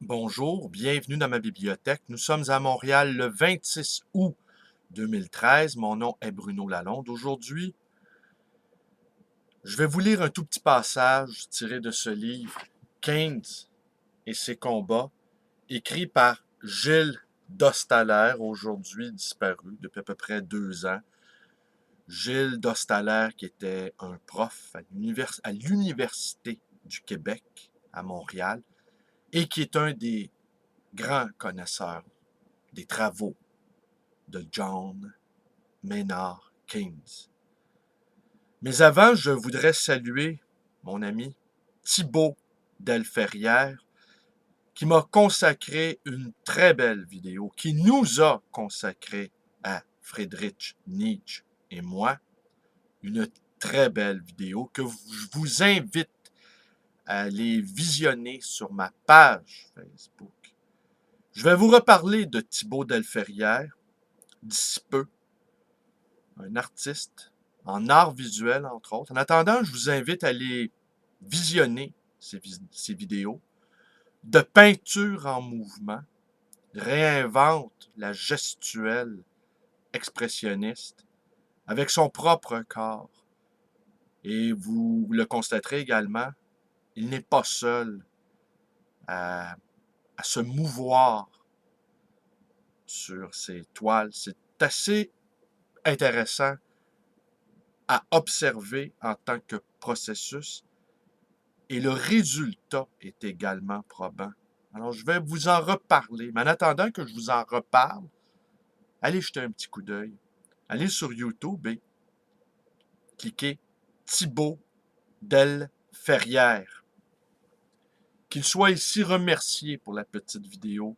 Bonjour, bienvenue dans ma bibliothèque. Nous sommes à Montréal le 26 août 2013. Mon nom est Bruno Lalonde. Aujourd'hui, je vais vous lire un tout petit passage tiré de ce livre, Keynes et ses combats, écrit par Gilles Dostalaire, aujourd'hui disparu depuis à peu près 2 ans. Gilles Dostalaire, qui était un prof à l'Université du Québec à Montréal et qui est un des grands connaisseurs des travaux de John Maynard Keynes. Mais avant, je voudrais saluer mon ami Thibaut Delferrière, qui m'a consacré une très belle vidéo, qui nous a consacré à Friedrich Nietzsche et moi, une très belle vidéo que je vous invite à aller visionner sur ma page Facebook. Je vais vous reparler de Thibaut Delferrière d'ici peu, un artiste en art visuel, entre autres. En attendant, je vous invite à aller visionner ces vidéos de peinture en mouvement, réinvente la gestuelle expressionniste avec son propre corps. Et vous le constaterez également, il n'est pas seul à se mouvoir sur ses toiles. C'est assez intéressant à observer en tant que processus et le résultat est également probant. Alors, je vais vous en reparler. Mais en attendant que je vous en reparle, allez jeter un petit coup d'œil. Allez sur YouTube et cliquez Thibaut Delferrière. Qu'il soit ici remercié pour la petite vidéo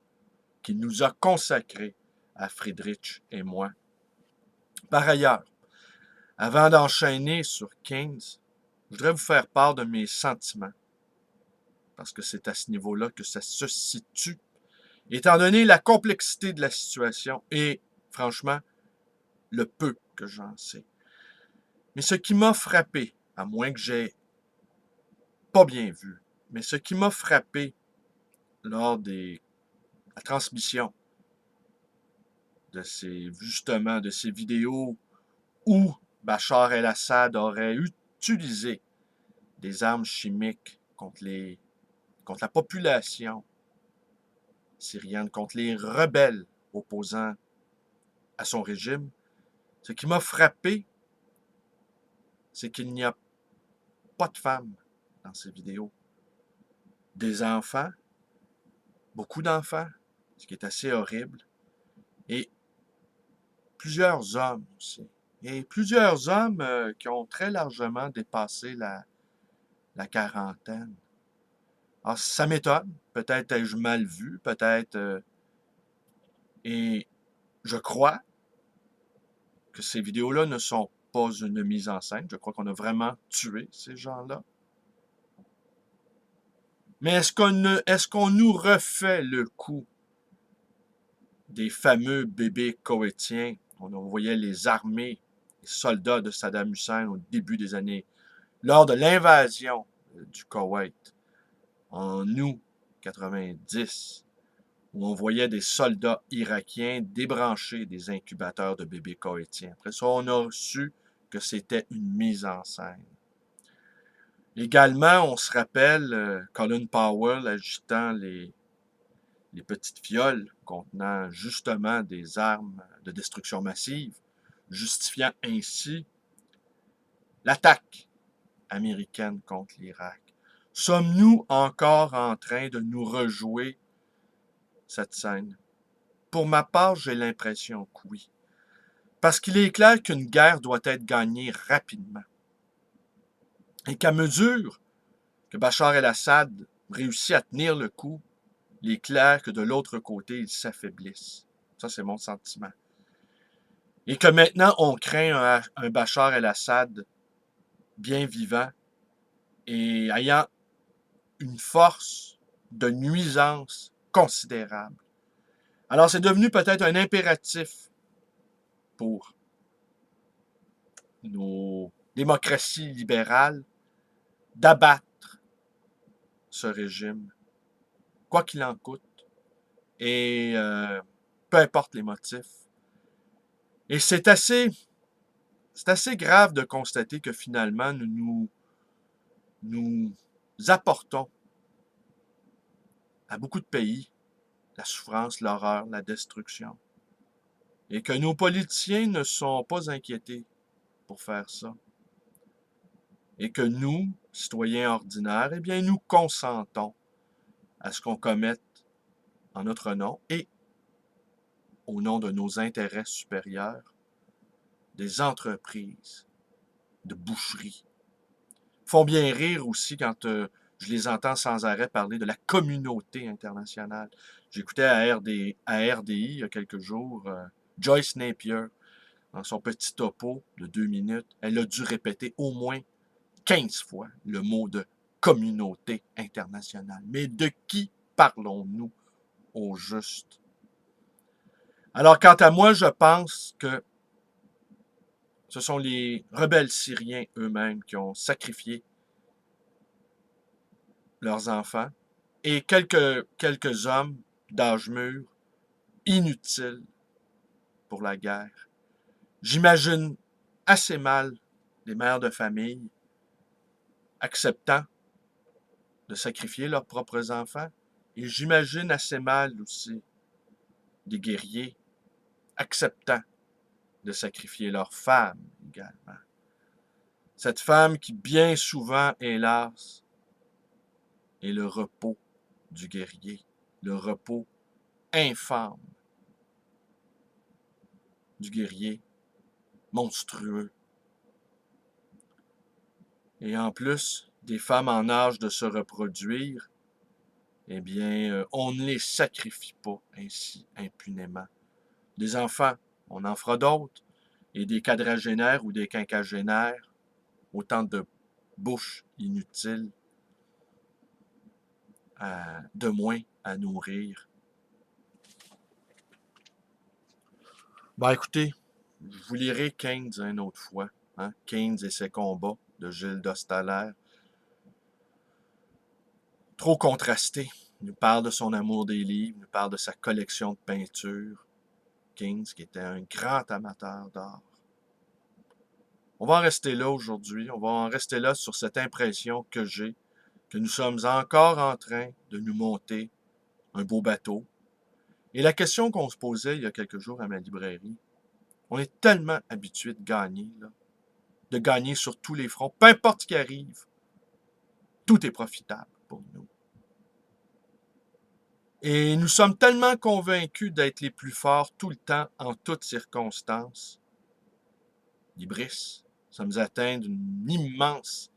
qu'il nous a consacrée à Friedrich et moi. Par ailleurs, avant d'enchaîner sur Keynes, je voudrais vous faire part de mes sentiments, parce que c'est à ce niveau-là que ça se situe, étant donné la complexité de la situation et, franchement, le peu que j'en sais. Mais ce qui m'a frappé, à moins que j'ai pas bien vu, mais ce qui m'a frappé lors de la transmission de ces vidéos où Bachar el-Assad aurait utilisé des armes chimiques contre la population syrienne, contre les rebelles opposants à son régime, ce qui m'a frappé, c'est qu'il n'y a pas de femmes dans ces vidéos. Des enfants, beaucoup d'enfants, ce qui est assez horrible, et plusieurs hommes aussi. Et plusieurs hommes qui ont très largement dépassé la quarantaine. Alors, ça m'étonne. Peut-être ai-je mal vu, peut-être. Et je crois que ces vidéos-là ne sont pas une mise en scène. Je crois qu'on a vraiment tué ces gens-là. Mais est-ce qu'on nous refait le coup des fameux bébés koweïtiens? On voyait les armées, les soldats de Saddam Hussein au début des années, lors de l'invasion du Koweït, en août 90, où on voyait des soldats irakiens débrancher des incubateurs de bébés koweïtiens. Après ça, on a su que c'était une mise en scène. Également, on se rappelle Colin Powell agitant les petites fioles contenant justement des armes de destruction massive, justifiant ainsi l'attaque américaine contre l'Irak. Sommes-nous encore en train de nous rejouer cette scène? Pour ma part, j'ai l'impression que oui. Parce qu'il est clair qu'une guerre doit être gagnée rapidement. Et qu'à mesure que Bachar el-Assad réussit à tenir le coup, il est clair que de l'autre côté, ils s'affaiblissent. Ça, c'est mon sentiment. Et que maintenant, on craint un Bachar el-Assad bien vivant et ayant une force de nuisance considérable. Alors, c'est devenu peut-être un impératif pour nos démocraties libérales d'abattre ce régime quoi qu'il en coûte, et peu importe les motifs. Et c'est assez grave de constater que finalement, nous apportons à beaucoup de pays la souffrance, l'horreur, la destruction. Et que nos politiciens ne sont pas inquiétés pour faire ça. Et que nous, citoyens ordinaires, eh bien, nous consentons à ce qu'on commette en notre nom et au nom de nos intérêts supérieurs des entreprises de boucherie. Ils font bien rire aussi quand je les entends sans arrêt parler de la communauté internationale. J'écoutais à RDI il y a quelques jours Joyce Napier dans son petit topo de 2 minutes. Elle a dû répéter au moins 15 fois le mot de communauté internationale. Mais de qui parlons-nous au juste? Alors, quant à moi, je pense que ce sont les rebelles syriens eux-mêmes qui ont sacrifié leurs enfants et quelques hommes d'âge mûr inutiles pour la guerre. J'imagine assez mal les mères de famille acceptant de sacrifier leurs propres enfants et j'imagine assez mal aussi des guerriers acceptant de sacrifier leurs femmes également. Cette femme qui bien souvent, hélas, est le repos du guerrier, le repos infâme du guerrier monstrueux. Et en plus, des femmes en âge de se reproduire, eh bien, on ne les sacrifie pas ainsi impunément. Des enfants, on en fera d'autres, et des quadragénaires ou des quinquagénaires, autant de bouches inutiles de moins à nourrir. Écoutez, je vous lirai Keynes une autre fois. Hein? Keynes et ses combats de Gilles d'Hostaler. Trop contrasté. Il nous parle de son amour des livres, il nous parle de sa collection de peintures. Keynes, qui était un grand amateur d'art. On va en rester là aujourd'hui. On va en rester là sur cette impression que j'ai que nous sommes encore en train de nous monter un beau bateau. Et la question qu'on se posait il y a quelques jours à ma librairie, on est tellement habitué de gagner, là, de gagner sur tous les fronts, peu importe ce qui arrive, tout est profitable pour nous. Et nous sommes tellement convaincus d'être les plus forts tout le temps, en toutes circonstances. L'hybris, ça nous atteint d'une immense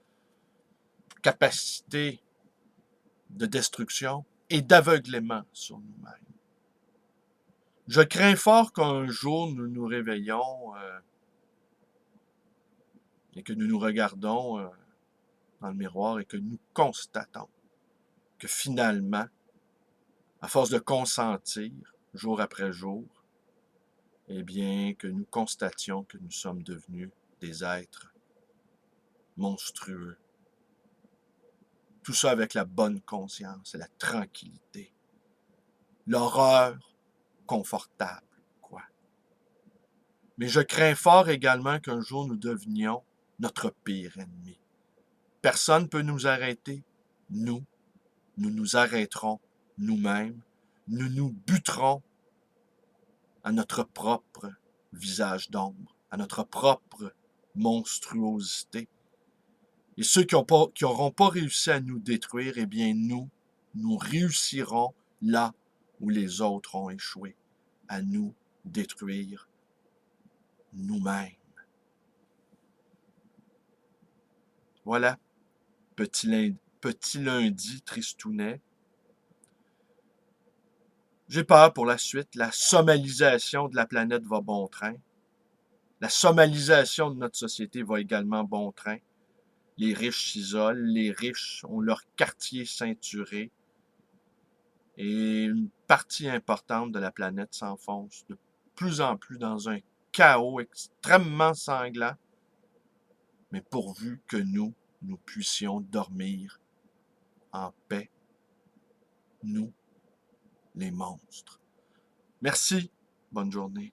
capacité de destruction et d'aveuglement sur nous-mêmes. Je crains fort qu'un jour nous nous réveillons et que nous nous regardons dans le miroir et que nous constatons que finalement, à force de consentir jour après jour, eh bien, que nous constations que nous sommes devenus des êtres monstrueux. Tout ça avec la bonne conscience et la tranquillité. L'horreur confortable, quoi. Mais je crains fort également qu'un jour nous devenions notre pire ennemi. Personne ne peut nous arrêter. Nous nous arrêterons nous-mêmes. Nous nous buterons à notre propre visage d'ombre, à notre propre monstruosité. Et ceux qui n'auront pas réussi à nous détruire, eh bien nous réussirons là où les autres ont échoué, à nous détruire nous-mêmes. Voilà, petit lundi tristounet. J'ai peur pour la suite. La somalisation de la planète va bon train. La somalisation de notre société va également bon train. Les riches s'isolent, les riches ont leur quartier ceinturé. Et une partie importante de la planète s'enfonce de plus en plus dans un chaos extrêmement sanglant. Mais pourvu que nous puissions dormir en paix, nous les monstres. Merci, bonne journée.